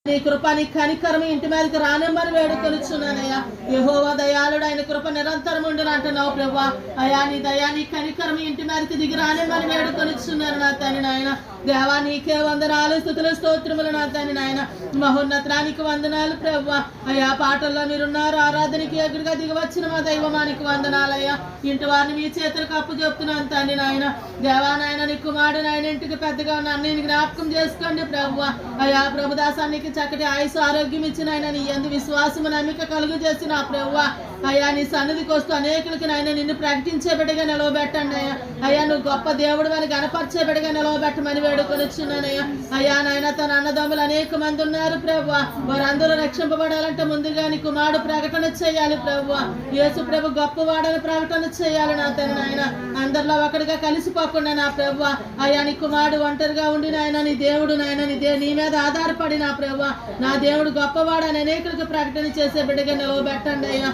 నీ కృప నీ కనికరం ఇంటి మీదకి రానిమ్మని వేడుకొనిచున్నానయ్యా. యెహోవా దయాళుడు, ఆయన కృప నిరంతరం ఉండును అంటున్నావు ప్రభా. అయా నీ దయా నీ కనికరం ఇంటి మీదకి దిగి రానిమ్మని వేడుకొనిచున్నాను నా తండ్రి నాయన. దేవా నీకే వందనాలు, స్తుతులు, స్తోత్రములు నా తండ్రి నాయన. మహోన్నతానికి వందనాలు ప్రభా. అయా పాటల్లో మీరున్నారు, ఆరాధనకి ఎగురుగా దిగి వచ్చిన మా దైవమానికి వందనాలయ్యా. ఇంటి వారిని మీ చేతులకు అప్పు చెప్తున్నాను తండ్రి నాయన. దేవా నాయన నీ కుమారుడు నాయన ఇంటికి పెద్దగా ఉన్న అన్ని జ్ఞాపకం చేసుకోండి ప్రభా. అయా ప్రభుదాసానికి చక్కటి ఆయుసు ఆరోగ్యం ఇచ్చిన ఆయన నీ యందు విశ్వాసము నమ్మిక కలుగు చేసిన ప్రభువా. అయ్యా నీ సన్నిధికి వస్తూ అనేకులకి నాయన నిన్ను ప్రకటించే బిడ్డగా నిలవబెట్టండి అయ్యా. అయ్యా నువ్వు గొప్ప దేవుడు అని గణపరిచే బిడ్డగా నిలవబెట్టమని వేడుకొనిచున్నానయ్యా. అయ్యా నాయన తన అన్నదమ్ములు అనేక మంది ఉన్నారు ప్రభువా. వారందరూ రక్షింపబడాలంటే ముందుగా నీ కుమారుడు ప్రకటన చేయాలి ప్రభువా. యేసు ప్రభు గొప్పవాడని ప్రకటన చేయాలి నా తన నాయన. అందరిలో ఒకటిగా కలిసిపోకుండా నా ప్రభువా. అయ్యా నీ కుమారుడు ఒంటరిగా ఉండి నాయన నీ దేవుడు నాయన నీ మీద ఆధారపడి నా ప్రభువా. నా దేవుడు గొప్పవాడని అనేకులకు ప్రకటన చేసే బిడ్డగా నిలవబెట్టండి అయ్యా.